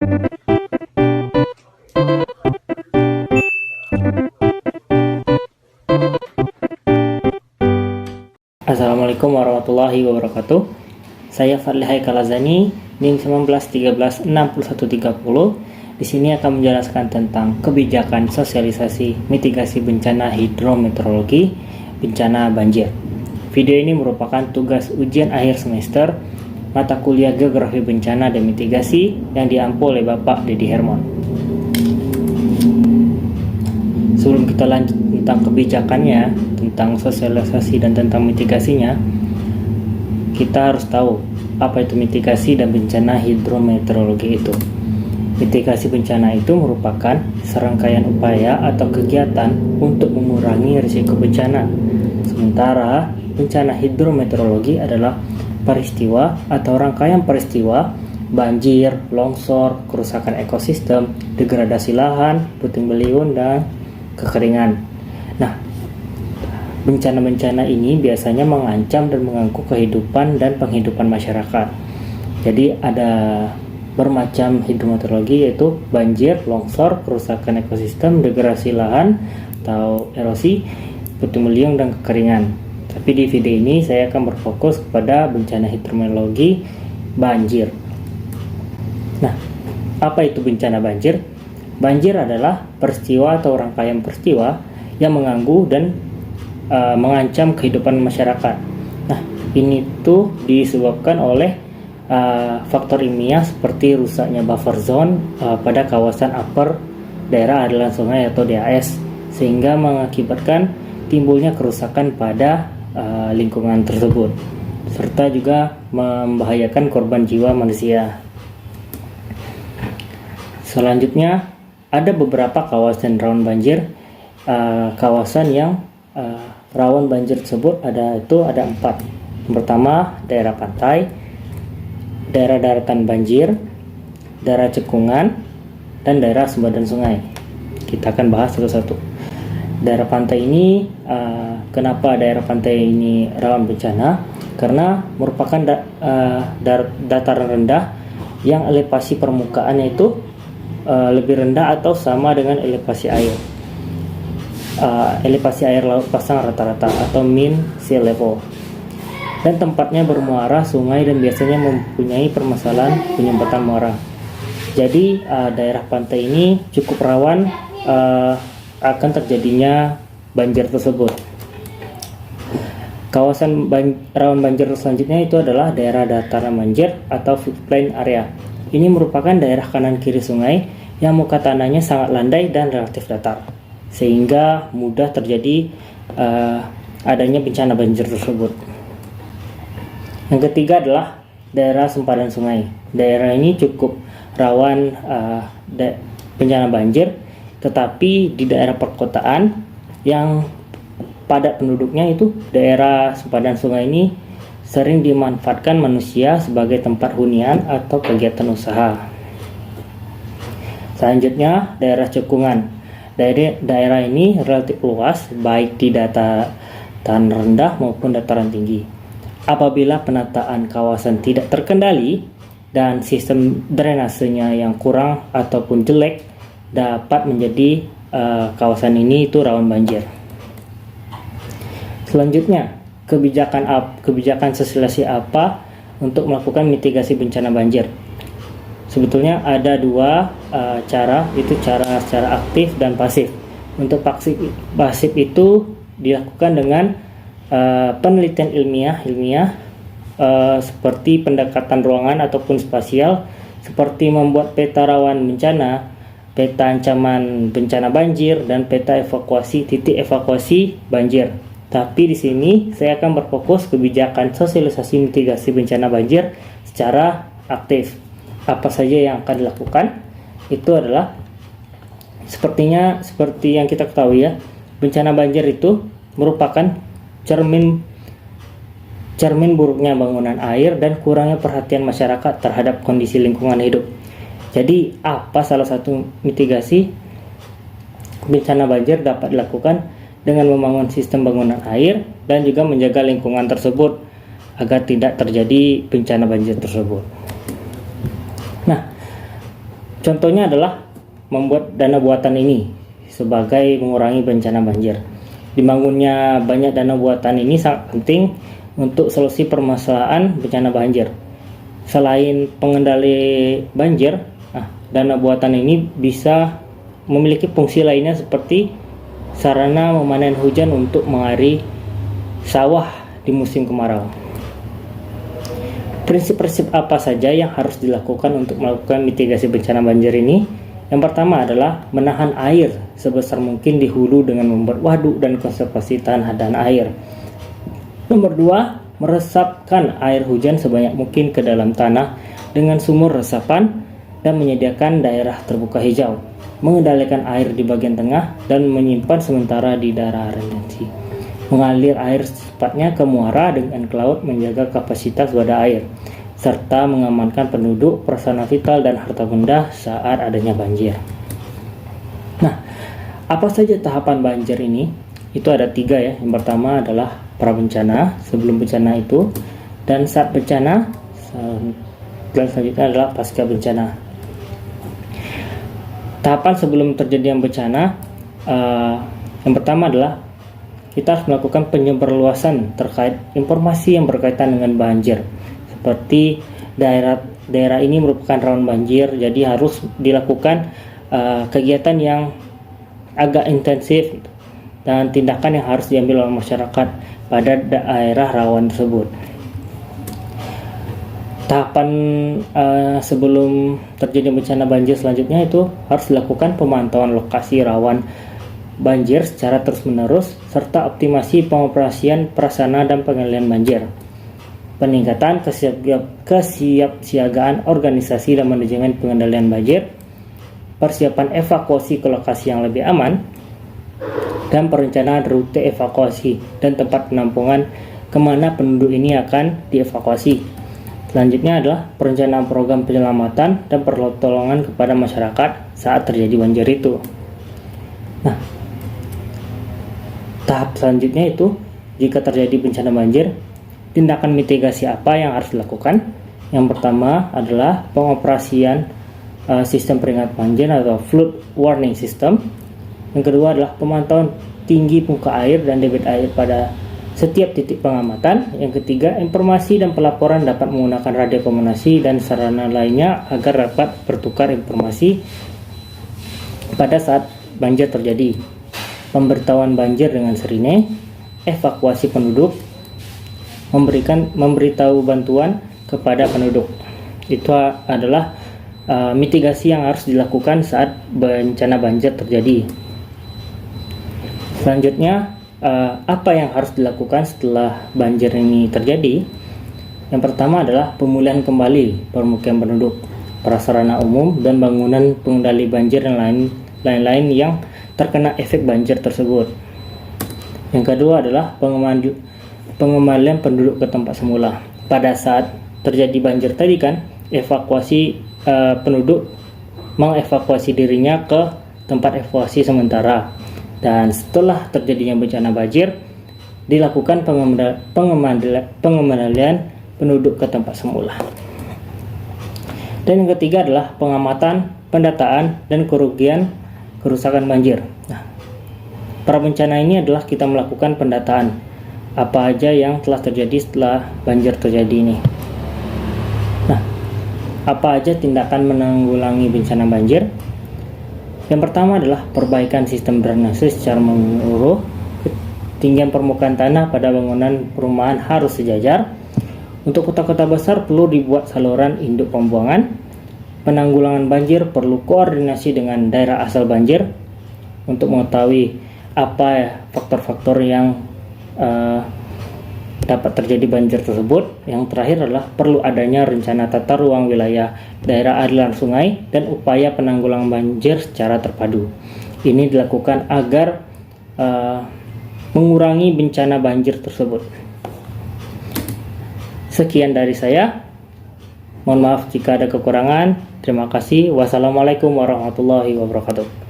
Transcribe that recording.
Assalamualaikum warahmatullahi wabarakatuh. Saya Fadli Haikalazani, NIM 19136130. Di sini akan menjelaskan tentang kebijakan sosialisasi mitigasi bencana hidrometeorologi bencana banjir. Video ini merupakan tugas ujian akhir semester mata kuliah Geografi Bencana dan Mitigasi yang diampu oleh Bapak Dedi Hermon. Sebelum kita lanjut tentang kebijakannya, tentang sosialisasi dan tentang mitigasinya, kita harus tahu apa itu mitigasi dan bencana hidrometeorologi itu. Mitigasi bencana itu merupakan serangkaian upaya atau kegiatan untuk mengurangi risiko bencana. Sementara bencana hidrometeorologi adalah peristiwa atau rangkaian peristiwa banjir, longsor, kerusakan ekosistem, degradasi lahan, puting beliung, dan kekeringan. Nah, bencana-bencana ini biasanya mengancam dan mengganggu kehidupan dan penghidupan masyarakat. Jadi ada bermacam hidrometeorologi, yaitu banjir, longsor, kerusakan ekosistem, degradasi lahan atau erosi, puting beliung, dan kekeringan. Tapi di video ini saya akan berfokus kepada bencana hidrometeorologi banjir. Nah, apa itu bencana banjir? Banjir adalah peristiwa atau rangkaian peristiwa yang mengganggu dan mengancam kehidupan masyarakat. Nah, ini tuh disebabkan oleh faktor ilmiah seperti rusaknya buffer zone pada kawasan upper daerah aliran sungai atau DAS, sehingga mengakibatkan timbulnya kerusakan pada lingkungan tersebut, serta juga membahayakan korban jiwa manusia. Selanjutnya, ada beberapa kawasan rawan banjir. Kawasan yang rawan banjir tersebut ada 4. Yang pertama, daerah pantai, daerah daratan banjir, daerah cekungan, dan daerah sempadan sungai. Kita akan bahas satu-satu. Daerah pantai ini, kenapa daerah pantai ini rawan bencana? Karena merupakan dataran rendah yang elevasi permukaannya itu lebih rendah atau sama dengan elevasi air. Elevasi air laut pasang rata-rata atau mean sea level, dan tempatnya bermuara sungai dan biasanya mempunyai permasalahan penyumbatan muara. Jadi daerah pantai ini cukup rawan akan terjadinya banjir tersebut. Kawasan rawan banjir selanjutnya itu adalah daerah dataran banjir atau floodplain area. Ini merupakan daerah kanan kiri sungai yang muka tanahnya sangat landai dan relatif datar, sehingga mudah terjadi adanya bencana banjir tersebut. Yang ketiga adalah daerah sempadan sungai. Daerah ini cukup rawan bencana banjir, tetapi di daerah perkotaan yang padat penduduknya itu daerah sempadan sungai ini sering dimanfaatkan manusia sebagai tempat hunian atau kegiatan usaha. Selanjutnya, daerah cekungan. Daerah ini relatif luas, baik di dataran rendah maupun dataran tinggi. Apabila penataan kawasan tidak terkendali dan sistem drainasenya yang kurang ataupun jelek, dapat menjadi kawasan ini itu rawan banjir. Selanjutnya, kebijakan sosialisasi apa untuk melakukan mitigasi bencana banjir? Sebetulnya ada 2 cara, itu cara secara aktif dan pasif. Untuk pasif itu dilakukan dengan penelitian ilmiah seperti pendekatan ruangan ataupun spasial, seperti membuat peta rawan bencana, peta ancaman bencana banjir, dan peta titik evakuasi banjir. Tapi di sini saya akan berfokus kebijakan sosialisasi mitigasi bencana banjir secara aktif. Apa saja yang akan dilakukan? Itu adalah seperti yang kita ketahui ya, bencana banjir itu merupakan cermin buruknya bangunan air dan kurangnya perhatian masyarakat terhadap kondisi lingkungan hidup. Jadi, apa salah satu mitigasi bencana banjir dapat dilakukan dengan membangun sistem bangunan air dan juga menjaga lingkungan tersebut agar tidak terjadi bencana banjir tersebut. Nah, Contohnya adalah membuat dana buatan ini sebagai mengurangi bencana banjir. Dibangunnya banyak dana buatan ini sangat penting untuk solusi permasalahan bencana banjir. Selain pengendali banjir, dana buatan ini bisa memiliki fungsi lainnya seperti sarana memanen hujan untuk mengairi sawah di musim kemarau. Prinsip-prinsip apa saja yang harus dilakukan untuk melakukan mitigasi bencana banjir ini? Yang pertama adalah menahan air sebesar mungkin di hulu dengan membuat waduk dan konservasi tahan air. Nomor 2, meresapkan air hujan sebanyak mungkin ke dalam tanah dengan sumur resapan dan menyediakan daerah terbuka hijau. Mengendalikan air di bagian tengah dan menyimpan sementara di daerah retensi. Mengalir air secepatnya ke muara dengan ke laut, menjaga kapasitas wadah air, serta mengamankan penduduk, prasarana vital, dan harta benda saat adanya banjir. Nah, apa saja tahapan banjir ini? Itu ada 3 ya. Yang pertama adalah prabencana, sebelum bencana itu, dan saat bencana, dan selanjutnya adalah pasca bencana. Tahapan sebelum terjadinya bencana, yang pertama adalah kita harus melakukan penyebarluasan terkait informasi yang berkaitan dengan banjir. Seperti daerah ini merupakan rawan banjir, jadi harus dilakukan kegiatan yang agak intensif dan tindakan yang harus diambil oleh masyarakat pada daerah rawan tersebut. Tahapan sebelum terjadi bencana banjir selanjutnya itu harus dilakukan pemantauan lokasi rawan banjir secara terus-menerus, serta optimasi pengoperasian prasarana dan pengendalian banjir. Peningkatan kesiapsiagaan organisasi dan manajemen pengendalian banjir, persiapan evakuasi ke lokasi yang lebih aman, dan perencanaan rute evakuasi dan tempat penampungan kemana penduduk ini akan dievakuasi. Selanjutnya adalah perencanaan program penyelamatan dan pertolongan kepada masyarakat saat terjadi banjir itu. Nah, tahap selanjutnya itu, jika terjadi bencana banjir, tindakan mitigasi apa yang harus dilakukan? Yang pertama adalah pengoperasian sistem peringatan banjir atau flood warning system. Yang kedua adalah pemantauan tinggi muka air dan debit air pada setiap titik pengamatan. Yang ketiga, informasi dan pelaporan dapat menggunakan radio komunikasi dan sarana lainnya agar dapat bertukar informasi pada saat banjir terjadi. Pemberitahuan banjir dengan sirine, evakuasi penduduk, memberitahu bantuan kepada penduduk. Itu adalah mitigasi yang harus dilakukan saat bencana banjir terjadi. Selanjutnya, apa yang harus dilakukan setelah banjir ini terjadi? Yang pertama adalah pemulihan kembali permukiman penduduk, prasarana umum, dan bangunan pengendali banjir dan lain-lain yang terkena efek banjir tersebut. Yang kedua adalah pengembalian penduduk ke tempat semula. Pada saat terjadi banjir tadi kan, evakuasi penduduk mengevakuasi dirinya ke tempat evakuasi sementara. Dan setelah terjadinya bencana banjir, dilakukan pengembalian penduduk ke tempat semula. Dan yang ketiga adalah pengamatan, pendataan, dan kerusakan banjir. Nah, prabencana ini adalah kita melakukan pendataan apa aja yang telah terjadi setelah banjir terjadi ini. Nah, apa aja tindakan menanggulangi bencana banjir? Yang pertama adalah perbaikan sistem drainase secara menyeluruh. Ketinggian permukaan tanah pada bangunan perumahan harus sejajar. Untuk kota-kota besar perlu dibuat saluran induk pembuangan. Penanggulangan banjir perlu koordinasi dengan daerah asal banjir untuk mengetahui apa faktor-faktor yang dapat terjadi banjir tersebut. Yang terakhir adalah perlu adanya rencana tata ruang wilayah daerah aliran sungai dan upaya penanggulangan banjir secara terpadu. Ini dilakukan agar mengurangi bencana banjir tersebut. Sekian dari saya. Mohon maaf jika ada kekurangan. Terima kasih. Wassalamualaikum warahmatullahi wabarakatuh.